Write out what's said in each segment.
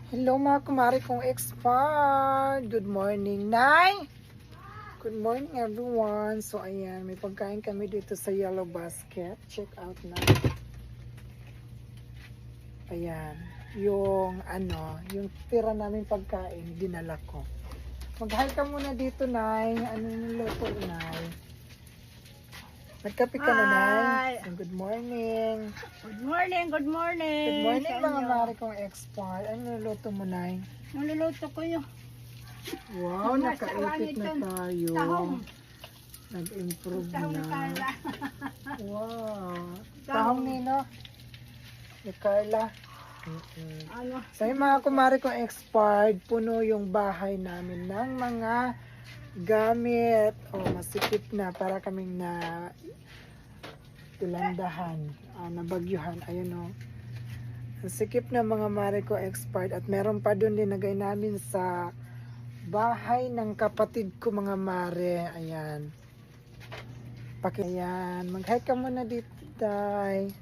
Hello mga kumari kong expert. Good morning, Nay. Good morning everyone. So ayan, may pagkain kami dito sa Yellow Basket. Check out na. Ayan, yung tira namin pagkain, dinala ko. Mag-hi ka muna dito, Nay. Ano niluto, Nay? Nagkape ka na, Nay? Good morning. Good morning, good morning. Good morning sa mga inyo. mari kong expert. Ano niluto mo, Nay? Niluluto ko yung Wow, Nasa nakaipit na wanit tayo. tahong. Nag-improve Tahong ni na. Carla. Wow. Tahong. Tahong nino. Ni Carla. Ano? So yung mga kumari kong expert, puno yung bahay namin ng mga gamit. Masikip na para kaming na tulandahan, nabagyuhan. Ayun o. Ang sikip na mga mare ko expert at meron pa doon linagay namin sa bahay ng kapatid ko mga mare. Ayan. Ayan. Mag-hi ka muna dito, Day.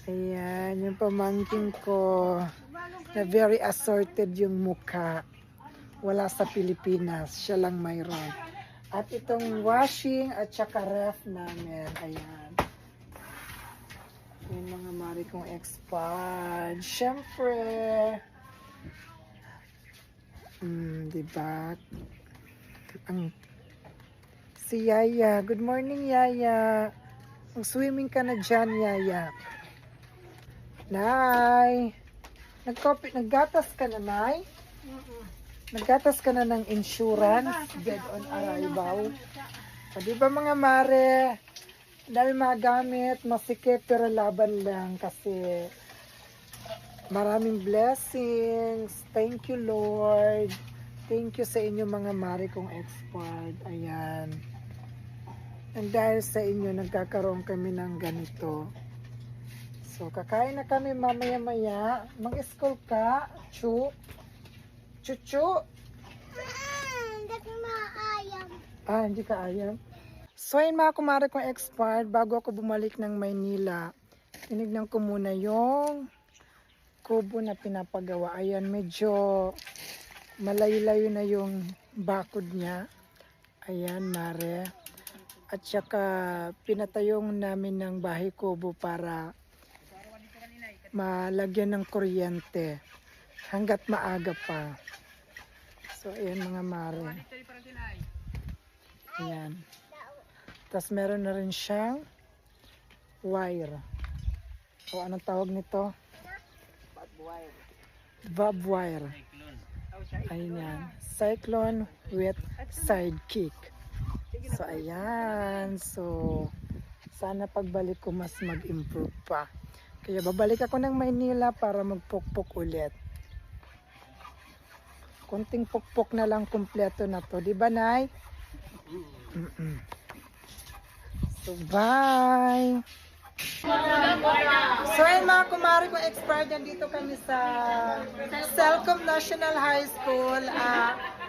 Ayan. Yung pamangking ko na very assorted yung mukha. Wala sa Pilipinas. Siya lang mayroon. At itong washing at saka ref namin. Ayan. Yung mga mari kong expert. Siyempre. Diba? Si Yaya. Good morning, Yaya. Mag-swimming ka na dyan, Yaya. Nay. Naggatas ka na, Nay? Naggatas ka na ng insurance. Dead on arrival. Di ba mga mare? Dahil mga gamit, masikip pero laban lang kasi maraming blessings. Thank you, Lord. Thank you sa inyo mga mare kong expert. Ayan. And dahil sa inyo, nagkakaroon kami ng ganito. So, kakain na kami mamaya-maya. Mag-school ka, Chu. Chuchu. Hindi ka ayam. So ayun mga kumare kong expert, bago ako bumalik ng Maynila, tinignan ko muna yung kubo na pinapagawa. Ayan, medyo malayo-layo na yung bakod niya. Ayan, mare. At saka pinatayong namin ng bahay kubo para malagyan ng kuryente hanggat maaga pa. So ayan mga mare. Ayan. Tapos meron na rin siyang wire. O anong tawag nito? Bob wire. Ayan. Cyclone with sidekick. So ayan. So sana pagbalik ko mas mag-improve pa. Kaya babalik ako ng Maynila para magpukpok ulit. Kunting pukpok na lang kumpleto na to. Di ba, Nay? So, bye! So, ayun mga kumari ko expert, dito kami sa Selcom National High School.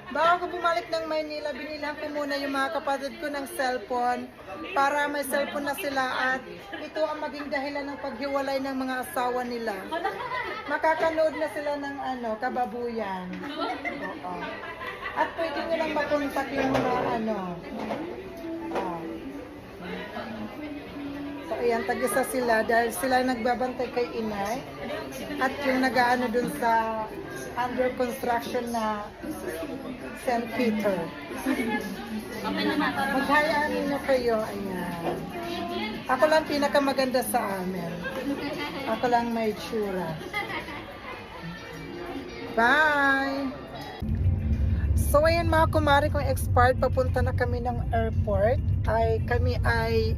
Bago ko bumalik ng Maynila, binilhan ko muna yung mga kapatid ko ng cellphone para may cellphone na sila at ito ang maging dahilan ng paghiwalay ng mga asawa nila. Makakanood na sila ng kababuyan. Oo. At pwede nyo lang makontak yung So, ayan, tag-isa sila dahil sila nagbabantay kay inay at yung nag-aano dun sa under construction na St. Peter. Maghayaan na kayo. Ayan. Ako lang pinakamaganda sa amin. Ako lang may tsura. Bye! So, ayan mga kumari kong expert, papunta na kami ng airport. Kami ay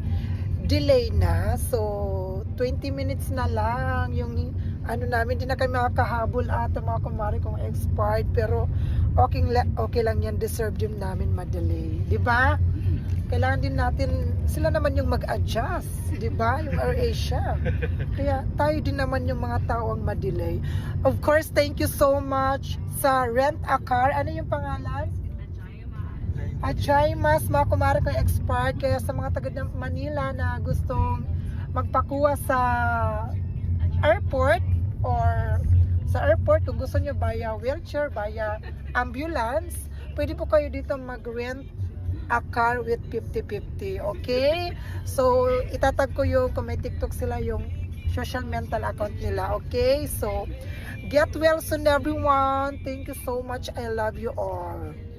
delay na. So, 20 minutes na lang yung namin. Hindi na kami makakahabol ata mga kumari kong expert. Pero, okay lang yan. Deserve din namin ma-delay. Diba? Kailangan din natin, sila naman yung mag-adjust. Diba? Yung AirAsia. Kaya tayo din naman yung mga tao ang ma-delay. Of course, thank you so much sa Rent a Car. Ano yung pangalan? Ajaymas, mga kumari kong expert. Kaya sa mga taga ng Manila na gustong magpakuha sa airport or sa airport, kung gusto nyo via wheelchair, via ambulance, pwede po kayo dito mag-rent a car with 50-50, okay? So, itatag ko yung, kung may TikTok sila, yung social mental account nila, okay? So, get well soon everyone. Thank you so much. I love you all.